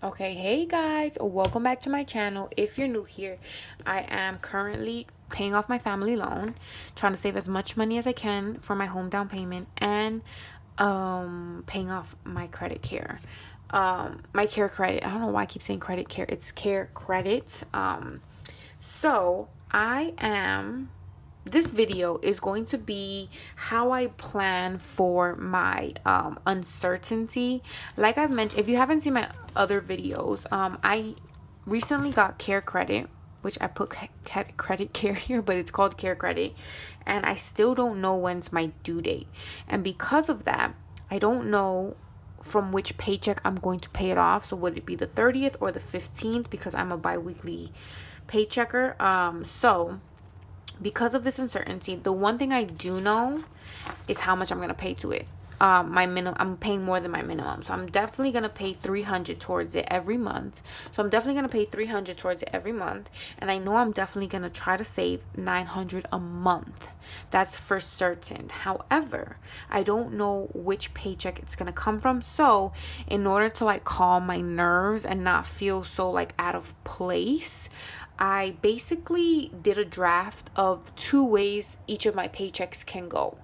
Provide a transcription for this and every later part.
Okay, hey guys, welcome back to my channel. If you're new here, I am currently paying off my family loan, trying to save as much money as I can for my home down payment, and paying off my credit care. My care credit. I don't know why I keep saying credit care. It's care credit. So I am this video is going to be how I plan for my uncertainty. Like I've mentioned, if you haven't seen my other videos, I recently got care credit, which I put credit care here, but it's called care credit, and I still don't know when's my due date. And because of that, I don't know from which paycheck I'm going to pay it off. So would it be the 30th or the 15th, because I'm a bi-weekly paychecker. So because of this uncertainty, the one thing I do know is how much I'm gonna pay to it. My minimum, I'm paying more than my minimum, so I'm definitely gonna pay 300 towards it every month. So I'm definitely gonna pay 300 towards it every month, and I know I'm definitely gonna try to save 900 a month. That's for certain. However, I don't know which paycheck it's gonna come from. So in order to like calm my nerves and not feel so like out of place, I basically did a draft of 2 ways each of my paychecks can go.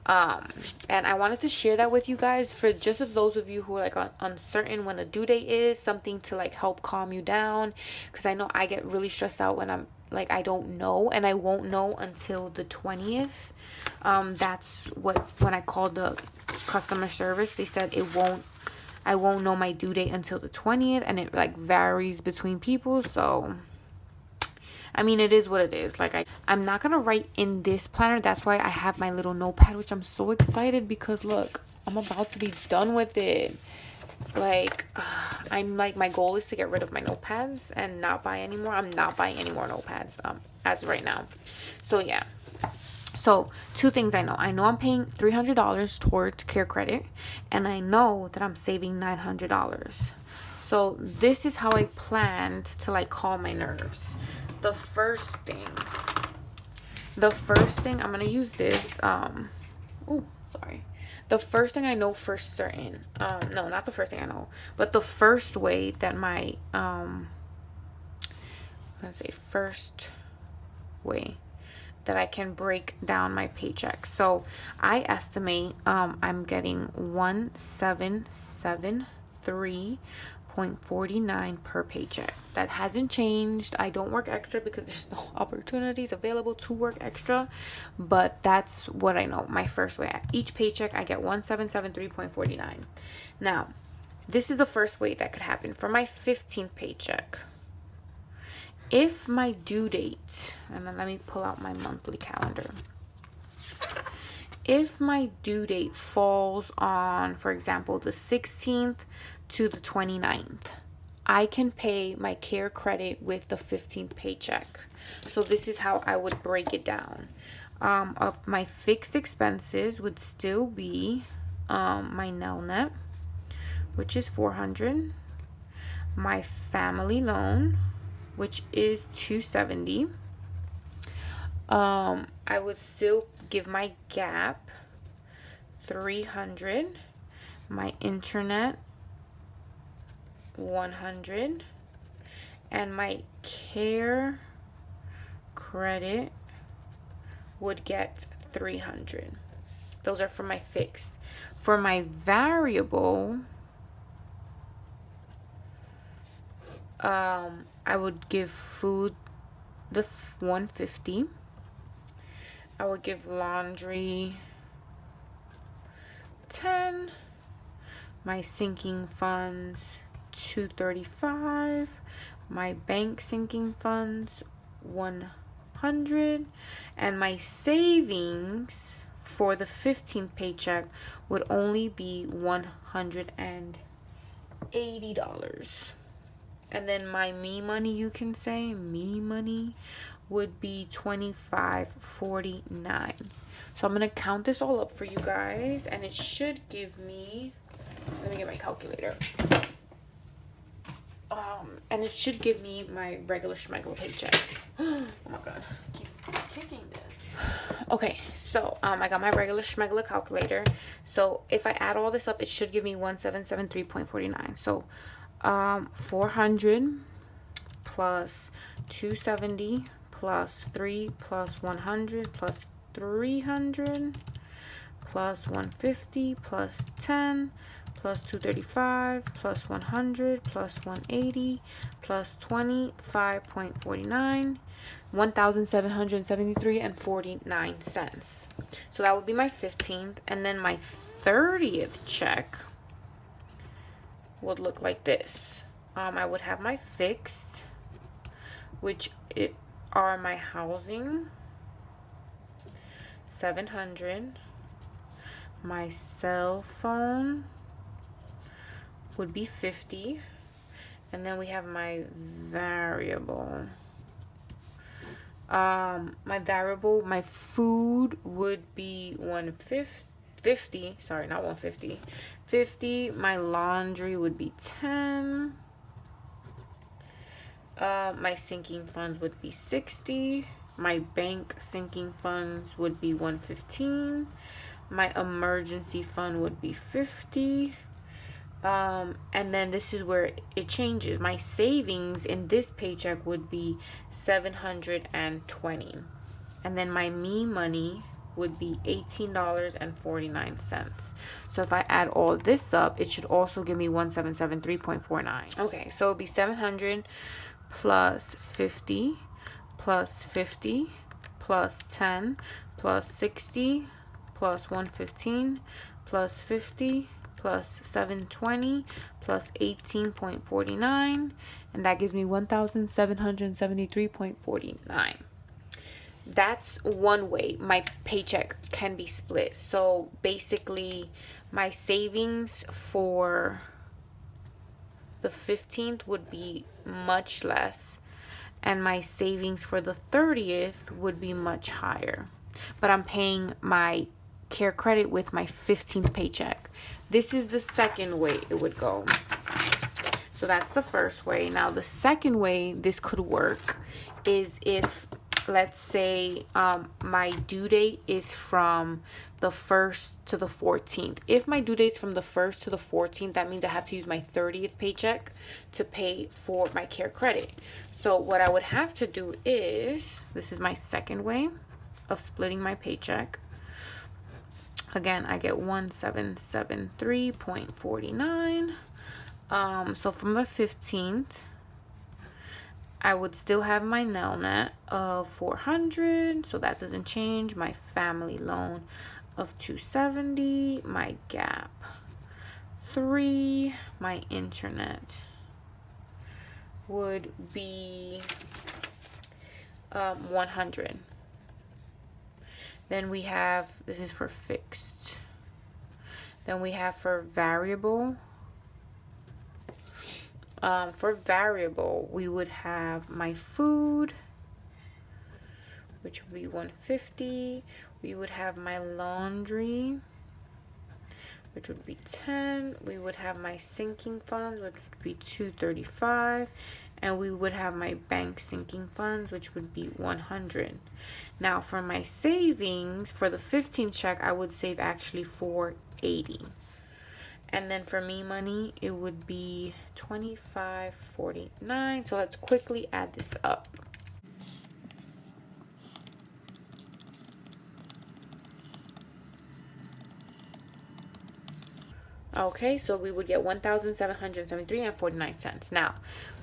And I wanted to share that with you guys for just of those of you who are like uncertain when a due date is, something to like help calm you down. Because I know I get really stressed out when I'm like, I don't know, and I won't know until the 20th. That's what, when I called the customer service, they said I won't know my due date until the 20th, and it like varies between people. So I mean, it is what it is. Like, I'm not going to write in this planner. That's why I have my little notepad, which I'm so excited because, look, I'm about to be done with it. Like, I'm like, my goal is to get rid of my notepads and not buy anymore. I'm not buying any more notepads as of right now. So, yeah. So, 2 things I know. I know I'm paying $300 towards care credit, and I know that I'm saving $900. So, this is how I planned to, like, calm my nerves. The first thing I'm gonna use this the first thing I know for certain, no, not the first thing I know, but the first way that my first way that I can break down my paycheck. So I estimate I'm getting 1773.49 per paycheck. That hasn't changed. I don't work extra because there's no opportunities available to work extra, but that's what I know. My first way, each paycheck I get 1773.49. Now, this is the first way that could happen for my 15th paycheck. If my due date, and then let me pull out my monthly calendar. If my due date falls on, for example, the 16th to the 29th, I can pay my care credit with the 15th paycheck. So this is how I would break it down. My fixed expenses would still be my net, which is $400. My family loan, which is $270. I would still give my gap $300, my internet $100, and my care credit would get $300. Those are for my fixed. For my variable, I would give food the $150. I would give laundry $10. My sinking funds $235. My bank sinking funds $100. And my savings for the 15th paycheck would only be $180. And then my me money, you can say me money, would be $25.49. So I'm gonna count this all up for you guys, and it should give me, let me get my calculator. And it should give me my regular schmegular paycheck. Oh my god, keep kicking this. Okay, so I got my regular schmegular calculator. So if I add all this up, it should give me 1773.49. So 400 plus 270 plus 3 plus 100 plus 300 plus 150 plus 10 plus 235 plus 100 plus 180 plus 25.49, 1,773 and 49 cents. So that would be my 15th, and then my 30th check would look like this. I would have my fixed, which are my housing, 700. My cell phone would be 50, and then we have my variable. My food would be 150. Sorry, not 150. 50. My laundry would be 10. My sinking funds would be 60. My bank sinking funds would be 115. My emergency fund would be 50. And then this is where it changes. My savings in this paycheck would be 720. And then my me money would be $18.49. So if I add all this up, it should also give me 1773.49. Okay, so it'd be 700 plus 50 plus 50 plus 10 plus 60 plus 115 plus 50 plus 720 plus 18.49, and that gives me 1,773.49. That's one way my paycheck can be split. So basically my savings for the 15th would be much less, and my savings for the 30th would be much higher. But I'm paying my care credit with my 15th paycheck. This is the second way it would go. So that's the first way. Now the second way this could work is if, let's say, my due date is from the 1st to the 14th. If my due date's from the 1st to the 14th, that means I have to use my 30th paycheck to pay for my care credit. So what I would have to do is, this is my second way of splitting my paycheck. Again, I get 1773.49. So from the 15th, I would still have my Nelnet of 400, so that doesn't change. My family loan of 270, my Gap 3, my internet would be 100. Then we have, this is for fixed. Then we have for variable. For variable, we would have my food, which would be 150. We would have my laundry, which would be 10. We would have my sinking funds, which would be 235. And we would have my bank sinking funds, which would be 100. Now for my savings, for the 15th check, I would save actually 480. And then for me money, it would be 25.49. So let's quickly add this up. Okay, so we would get 1,773 and 49 cents. Now,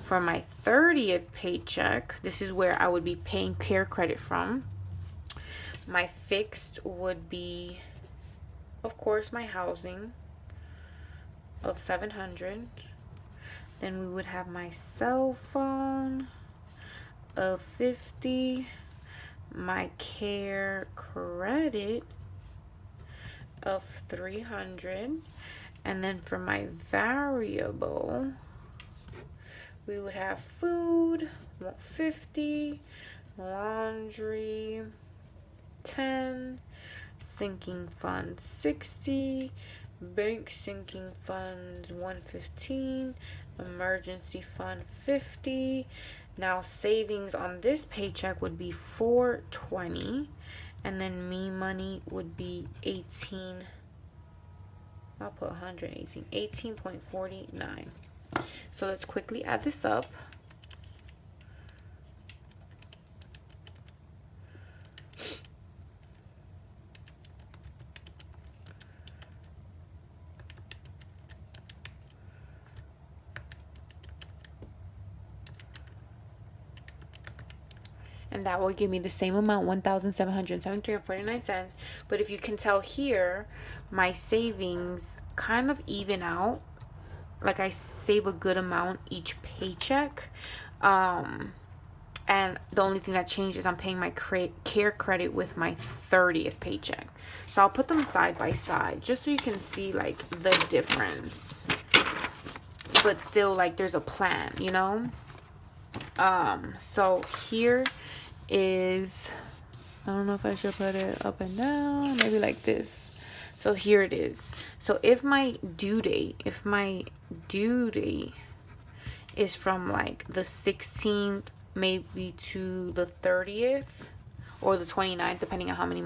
for my 30th paycheck, this is where I would be paying care credit from. My fixed would be, of course, my housing of 700. Then we would have my cell phone of 50, my care credit of 300, and then for my variable, we would have food 150, laundry 10, sinking fund 60, bank sinking funds 115, emergency fund 50. Now savings on this paycheck would be 420, and then me money would be 18. I'll put 118, 18.49. So let's quickly add this up. And that will give me the same amount, $1,773.49. But if you can tell here, my savings kind of even out. Like, I save a good amount each paycheck. And the only thing that changes, I'm paying my care credit with my 30th paycheck. So I'll put them side by side just so you can see like the difference. But still, like, there's a plan, you know? So here is, I don't know if I should put it up and down, maybe like this. So here it is. So if my due date is from like the 16th maybe to the 30th or the 29th, depending on how many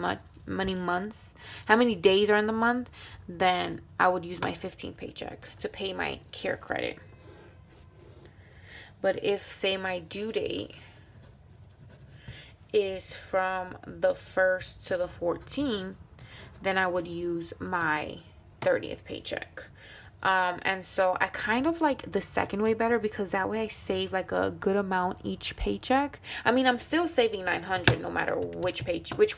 days are in the month, then I would use my 15th paycheck to pay my care credit. But if, say, my due date is from the 1st to the 14th, then I would use my 30th paycheck. And so I kind of like the second way better, because that way I save like a good amount each paycheck. I mean, I'm still saving $900 no matter which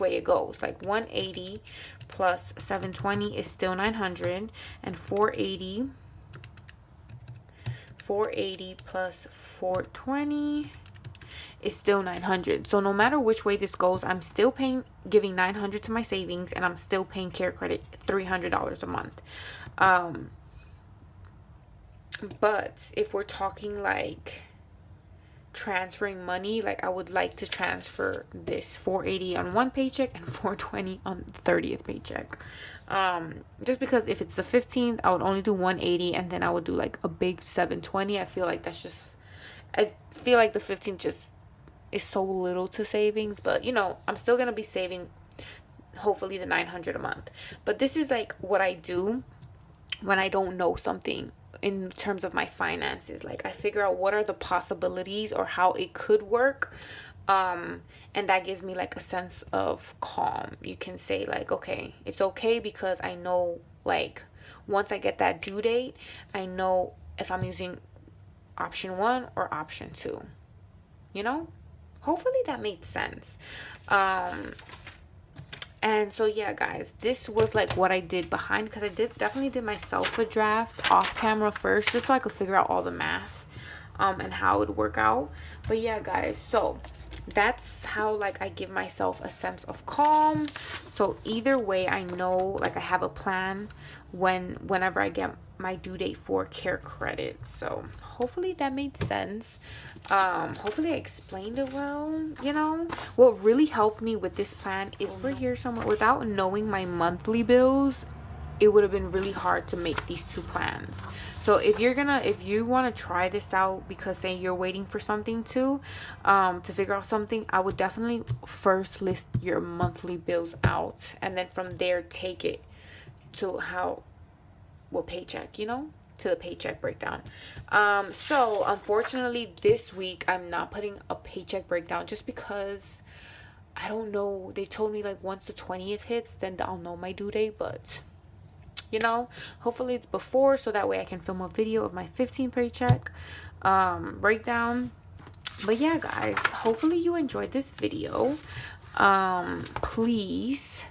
way it goes. Like 180 plus 720 is still $900, and 480 plus 420 is still $900. So no matter which way this goes, I'm still giving $900 to my savings, and I'm still paying care credit $300 a month. But if we're talking like transferring money, like I would like to transfer this 480 on one paycheck and 420 on the 30th paycheck. Just because if it's the 15th, I would only do 180, and then I would do like a big 720. I feel like the 15th just is so little to savings, but you know, I'm still gonna be saving hopefully the $900 a month. But this is like what I do when I don't know something in terms of my finances. Like, I figure out what are the possibilities or how it could work, and that gives me like a sense of calm. You can say like, okay, it's okay, because I know, like, once I get that due date, I know if I'm using option 1 or option 2, you know. Hopefully that made sense. And so yeah, guys, this was like what I did behind, because I definitely did myself a draft off camera first, just so I could figure out all the math and how it would work out. But yeah, guys, so that's how like I give myself a sense of calm. So either way, I know like I have a plan whenever I get my due date for care credit. So hopefully that made sense. Hopefully I explained it well. You know, what really helped me with this plan is we're here somewhere. Without knowing my monthly bills, it would have been really hard to make these two plans. So if you want to try this out, because say you're waiting for something to figure out something, I would definitely first list your monthly bills out, and then from there take it to what paycheck, you know, to the paycheck breakdown. So unfortunately this week I'm not putting a paycheck breakdown, just because I don't know. They told me like once the 20th hits, then I'll know my due date, but you know, hopefully it's before, so that way I can film a video of my 15th paycheck breakdown. But yeah, guys, hopefully you enjoyed this video. Please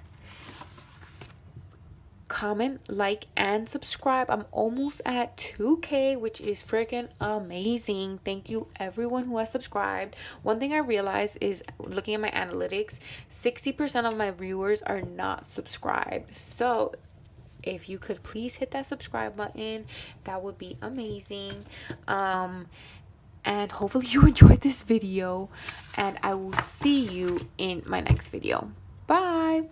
comment, like, and subscribe. I'm almost at 2K, which is freaking amazing. Thank you everyone who has subscribed. One thing I realized is, looking at my analytics, 60% of my viewers are not subscribed. So if you could please hit that subscribe button, that would be amazing. And hopefully you enjoyed this video, and I will see you in my next video. Bye.